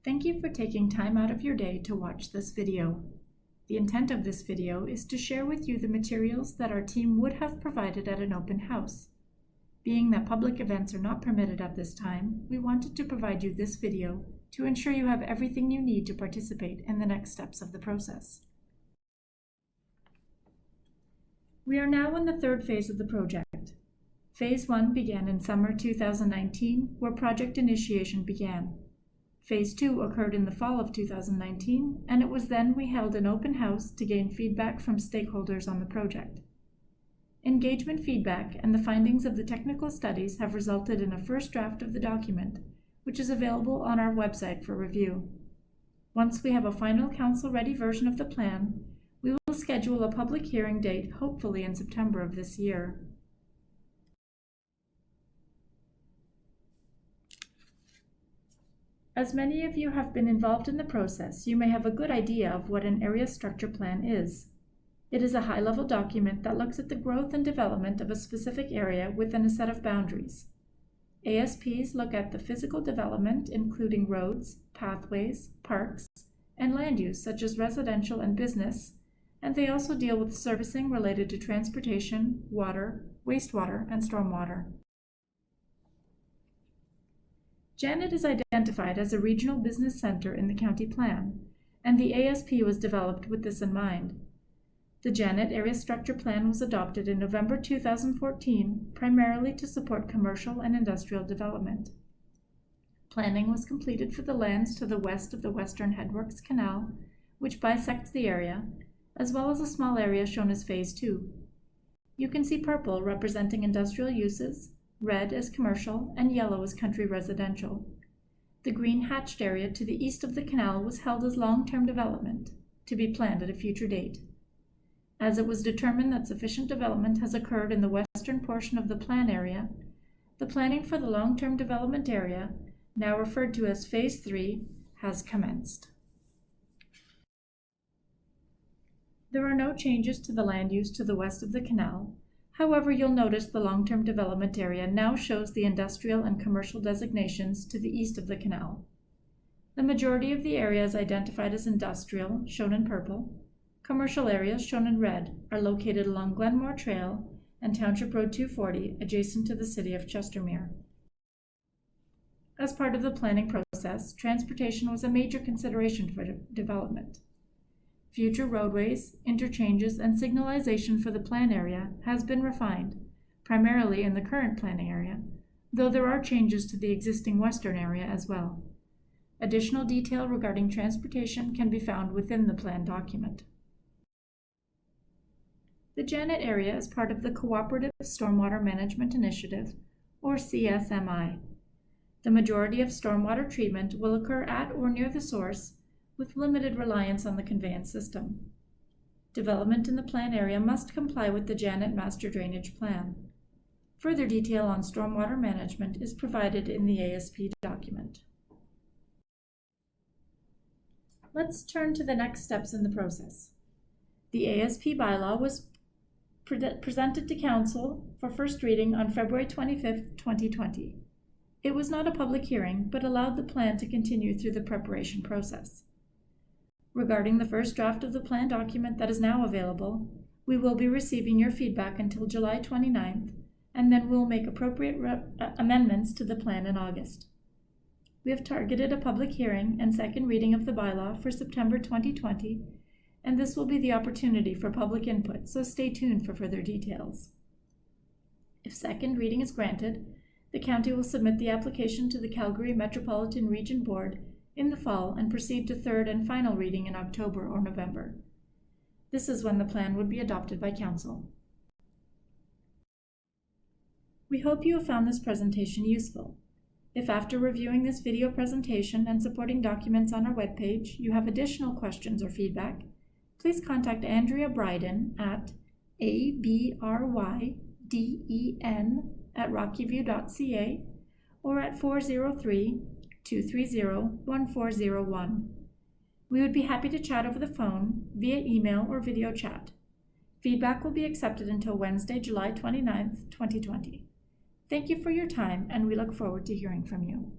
Thank you for taking time out of your day to watch this video. The intent of this video is to share with you the materials that our team would have provided at an open house. Being that public events are not permitted at this time, we wanted to provide you this video to ensure you have everything you need to participate in the next steps of the process. We are now in the third phase of the project. Phase 1 began in summer 2019, where project initiation began. Phase 2 occurred in the fall of 2019, and it was then we held an open house to gain feedback from stakeholders on the project. Engagement feedback and the findings of the technical studies have resulted in a first draft of the document, which is available on our website for review. Once we have a final council-ready version of the plan, we will schedule a public hearing date, hopefully in September of this year. As many of you have been involved in the process, you may have a good idea of what an area structure plan is. It is a high-level document that looks at the growth and development of a specific area within a set of boundaries. ASPs look at the physical development, including roads, pathways, parks, and land use such as residential and business, and they also deal with servicing related to transportation, water, wastewater, and stormwater. Janet is identified as a regional business center in the county plan, and the ASP was developed with this in mind. The Janet Area Structure Plan was adopted in November 2014, primarily to support commercial and industrial development. Planning was completed for the lands to the west of the Western Headworks Canal, which bisects the area, as well as a small area shown as Phase 2. You can see purple representing industrial uses, red as commercial, and yellow as country residential. The green hatched area to the east of the canal was held as long-term development, to be planned at a future date. As it was determined that sufficient development has occurred in the western portion of the plan area, the planning for the long-term development area, now referred to as Phase 3, has commenced. There are no changes to the land use to the west of the canal. However, you'll notice the long-term development area now shows the industrial and commercial designations to the east of the canal. The majority of the areas identified as industrial, shown in purple, commercial areas, shown in red, are located along Glenmore Trail and Township Road 240, adjacent to the city of Chestermere. As part of the planning process, transportation was a major consideration for development. Future roadways, interchanges, and signalization for the plan area has been refined, primarily in the current planning area, though there are changes to the existing western area as well. Additional detail regarding transportation can be found within the plan document. The Janet area is part of the Cooperative Stormwater Management Initiative, or CSMI. The majority of stormwater treatment will occur at or near the source, with limited reliance on the conveyance system. Development in the plan area must comply with the Janet Master Drainage Plan. Further detail on stormwater management is provided in the ASP document. Let's turn to the next steps in the process. The ASP bylaw was presented to Council for first reading on February 25, 2020. It was not a public hearing, but allowed the plan to continue through the preparation process. Regarding the first draft of the plan document that is now available, we will be receiving your feedback until July 29th, and then we'll make appropriate amendments to the plan in August. We have targeted a public hearing and second reading of the bylaw for September 2020, and this will be the opportunity for public input, so stay tuned for further details. If second reading is granted, the county will submit the application to the Calgary Metropolitan Region Board in the fall and proceed to third and final reading in October or November. This is when the plan would be adopted by Council. We hope you have found this presentation useful. If after reviewing this video presentation and supporting documents on our webpage, you have additional questions or feedback, please contact Andrea Bryden at abriden@rockyview.ca or at 403-230-1401. We would be happy to chat over the phone, via email, or video chat. Feedback will be accepted until Wednesday, July 29th, 2020. Thank you for your time, and we look forward to hearing from you.